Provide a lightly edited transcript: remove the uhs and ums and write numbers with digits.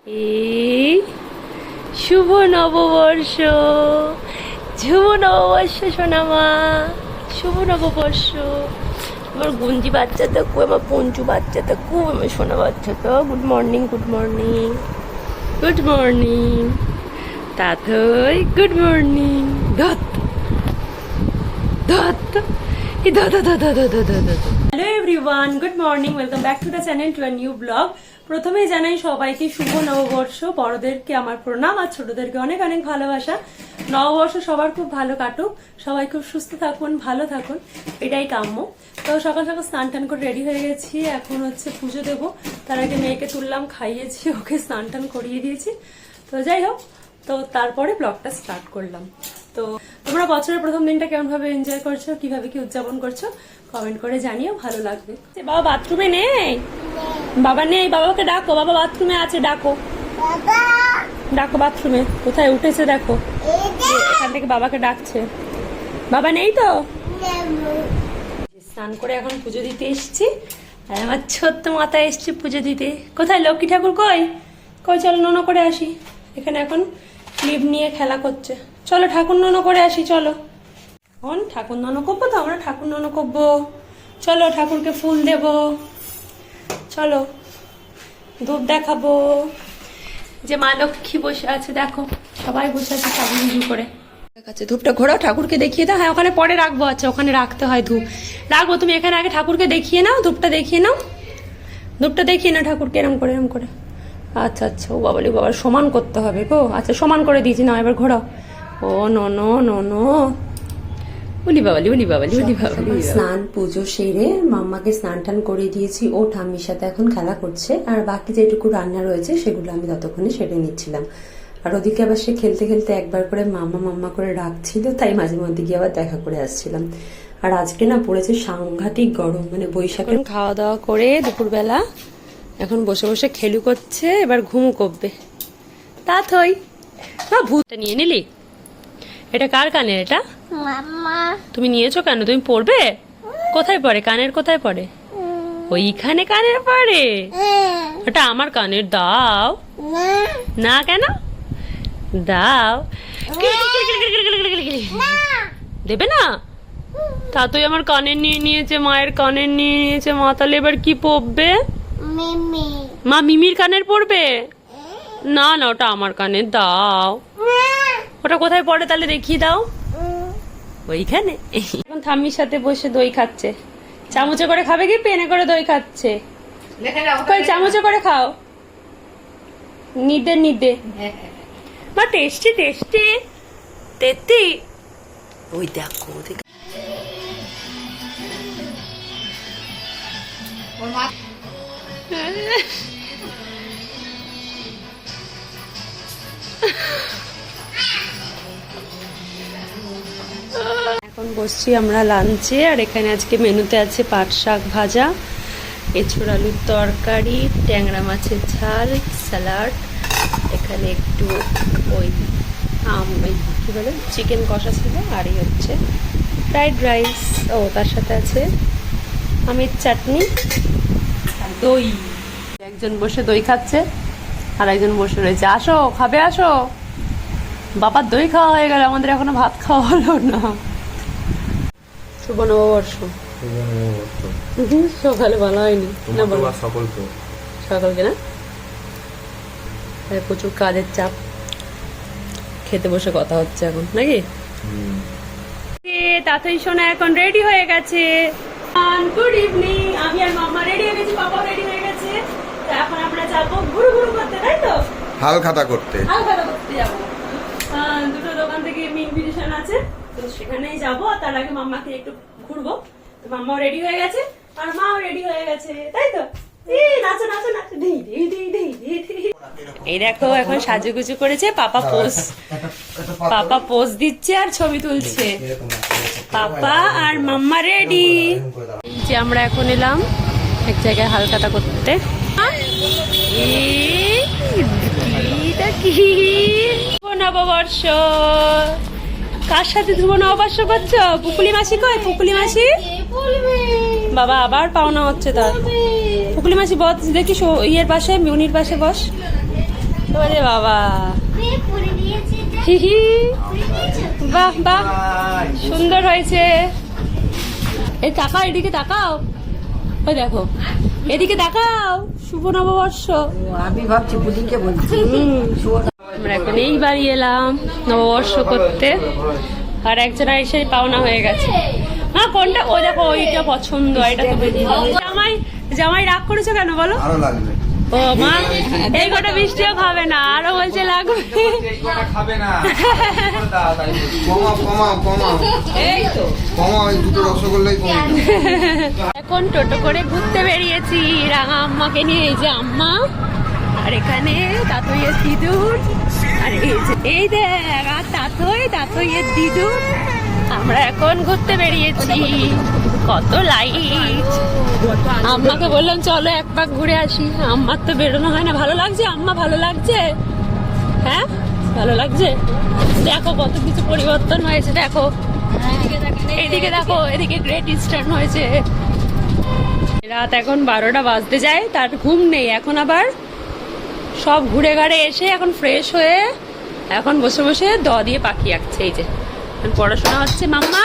এই শুভ নববর্ষ, শুভ নববর্ষ সোনামা, শুভ নববর্ষ। আমার গুঞ্জি বাচ্চাটা খুব, আমার পঞ্চু বাচ্চাটা খুব, আমার সোনা বাচ্চাটা। Good morning, good morning, good morning তাতই, গুড মর্নিং। ধত ধত hello everyone, good morning, welcome back to the channel, to a new blog. প্রথমে জানাই সবাইকে শুভ নববর্ষ। বড়দেরকে আমার প্রণাম আর ছোটদেরকে অনেক অনেক ভালোবাসা। নববর্ষ সবার খুব ভালো কাটুক, সবাই খুব সুস্থ থাকুন, ভালো থাকুন, এটাই কাম্য। তো সকাল সকাল স্নান টান করে রেডি হয়ে গেছি, এখন হচ্ছে পুজো দেবো। তার আগে মেয়েকে তুললাম, খাইয়েছি, ওকে স্নান টান করিয়ে দিয়েছি। তো যাই হোক, তো তারপরে ব্লগটা স্টার্ট করলাম। তো তোমরা বছরের প্রথম দিনটা কেমন ভাবে এনজয় করছো, কিভাবে কি উদযাপন করছো, কমেন্ট করে জানিও, ভালো লাগবে। বাবা বাথরুমে নেই, বাবা নেই, বাবাকে ডাকো, বাবা বাথরুমে আছে, ডাকো ডাকো। বাথরুমে কোথায় উঠেছে দেখো, এখান থেকে বাবাকে ডাকছে। বাবা নেই তো। স্নান করে এখন পুজো দিতে এসছি, আর আমার ছোট্ট মাথা এসছে পুজো দিতে। কোথায় লক্ষ্মী ঠাকুর, কই কই, চলো নোনো করে আসি। এখানে এখন ক্লিপ নিয়ে খেলা করছে, চলো ঠাকুর নোনো করে আসি। চলো এখন ঠাকুর নোনো করবো, তো আমরা ঠাকুর নোনো করবো। চলো ঠাকুরকে ফুল দেব, চলো ধূপ দেখাবো। যে মা লক্ষ্মী বসে আছে দেখো, সবাই বসে আছে ঠাকুর পুজো করে। দেখাচ্ছে ধূপটা ঘোরাও, ঠাকুরকে দেখিয়ে দাও। হ্যাঁ ওখানে পরে রাখবো, আচ্ছা ওখানে রাখতে হয় ধূপ, রাখবো। তুমি এখানে আগে ঠাকুরকে দেখিয়ে নাও, ধূপটা দেখিয়ে নাও, ধূপটা দেখিয়ে নাও ঠাকুরকে, এরম করে এরম করে। আচ্ছা আচ্ছা, ও বাবালি বাবা, সমান করতে হবে গো। আচ্ছা সমান করে দিয়েছি না, এবার ঘোরাও। ও নো নো নো নো, উলি বাবালি উলি বাবালি উলি বাবালি। স্নান পুজো সেরে মাম্মাকে স্নান টান করে দিয়েছি, ও ঠাম্মির সাথে এখন খেলা করছে। আর বাকি যেটুকু রান্না রয়েছে সেগুলো আমি ততক্ষণে সেরে নিচ্ছিলাম। আর ওদিকে আবার সে খেলতে খেলতে একবার করে মাম্মা মাম্মা করে ডাকছিল, তাই মাঝে মধ্যে গিয়ে আবার দেখা করে আসছিলাম। আর আজকে না পড়েছে সাংঘাতিক গরম, মানে বৈশাখের। খাওয়া দাওয়া করে দুপুরবেলা এখন বসে বসে খেলু করছে, এবার ঘুমু করবে। তা থই ভূতটা নিয়ে নিলি। এটা কার কানের? এটা তুমি নিয়েছো কেন? তুমি পড়বে? কোথায় পড়ে? কানের কোথায় পড়ে? ওইখানে কানের পড়ে? ওটা আমার কানের, দাও না। কেন দাও? দেবে না? তা তুই আমার কানের নিয়ে নিয়েছে, মায়ের কানের নিয়ে নিয়েছে। মা তাহলে এবার কি পড়বে? মা মিমির কানের পড়বে? না না, ওটা আমার কানের, দাও। ওটা কোথায় পড়ে তাহলে দেখিয়ে দাও। ওইখানে। এখন ঠাম্মির সাথে বসে দই খাচ্ছে। চামচে করে খাবে কি পেনে করে দই খাচ্ছে? কই চামচে করে খাও, নিদে নিদে। মা টেস্টি টেস্টি তেতি। ওই দেখো এখন বসছি আমরা লাঞ্চে। আর এখানে আজকে মেনুতে আছে পাট শাক ভাজা, এঁচড় আলুর তরকারি, ট্যাংরা মাছের ঝাল, স্যালাড, এখানে একটু ওই কি বলে চিকেন কষা ছিল, আর এই হচ্ছে ফ্রাইড রাইস। ও তার সাথে আছে আমের চাটনি, দই। একজন বসে দই খাচ্ছে আর একজন বসে রয়েছে। আসো খাবে, আসো। বাবার দই খাওয়া হয়ে গেল, আমাদের এখনো ভাত খাওয়া হলো না। শুভ নববর্ষ। সকালে ভালো হয়নি না, বলো সকালকে না, প্রচুর কাজের চাপ, খেতে বসে কথা হচ্ছে এখন নাকি। তাতেই শোনা এখন রেডি হয়ে গেছে। গুড ইভিনিং, আমি আর মাম্মা রেডি হয়ে গেছি, বাবা রেডি হয়ে গেছে। এখন আমরা যাবো ঘুরু ঘুরু করতে, তাই তো? হালখাতা করতে যাবো। দুটো দোকান থেকে ইনভিটেশন আছে, তো সেখানেই যাবো। তার আগে মাম্মাকে একটু ঘুরবো। তো মাম্মাও রেডি হয়ে গেছে আর মাও রেডি হয়ে গেছে, তাই তো? নাচো নাচো নাচো। এই দেখো এখন সাজুগুজু করেছে, পাপা পোজ দিচ্ছে আর ছবি তুলছে। পাপা আর মাম্মা রেডি। যে আমরা এখন এলাম এক জায়গায় হালখাতা করতে। নববর্ষ কার সাথে ধ্রুব নববর্ষ করছো? পুকুলি মাসি কই? পুকুলি মাসি বাবা আবার পাওনা হচ্ছে তার। পুকুলি মাসি বস দেখি ইয়ের পাশে, মিউনির পাশে বস। ওরে বাবা, হি হি, বাহ বাহ, সুন্দর হয়েছে। এই তাকাও, এদিকে তাকাও, ওই দেখো এদিকে তাকাও, শুভ নববর্ষ। আমি ভাবছি বুদিকে বলছি। আমরা এখন এই বাড়ি এলাম নববর্ষ করতে, আর একজন এসে পাওনা হয়ে গেছে। মা কোনটা? ও দেখো ওইটা পছন্দ, এটা তো জামাই, জামাই রাগ করেছো কেন বলো? আরো লাগবে। ও মা, এই গোটা বৃষ্টিও খাবে না, আরো বলছে লাগবে। খাবে না। কমাও কমাও কমাও, এই তো কমাও, এই দুটো রসগোল্লাই কমাও। এখন টোটো করে ঘুরতে বেরিয়েছি রাঙা আম্মাকে নিয়ে। এই যে আম্মা, আর এখানে তাতইয়ের দিদুর, আর এই যে এই দেখ, আর তাতইয়ের দিদুর। আমরা এখন ঘুরতে বেরিয়েছি, কত লাইট। আম্মাকে বললাম চলো এক পাক ঘুরে আসি, আম্মার তো বেরোনো হয় না। ভালো লাগছে আম্মা? ভালো লাগছে? হ্যাঁ ভালো লাগছে। দেখো কত কিছু পরিবর্তন হয়েছে, দেখো এইদিকে দেখো, এদিকে গ্রেট ইস্টার্ন হয়েছে। রাত এখন 12টা বাজতে যায়, তার ঘুম নেই। এখন আবার সব ঘুরে ঘাড়ে এসে এখন ফ্রেশ হয়ে এখন বসে বসে দিয়ে পাখি আঁকছে। এই যে এখন পড়াশোনা হচ্ছে। মাম্মা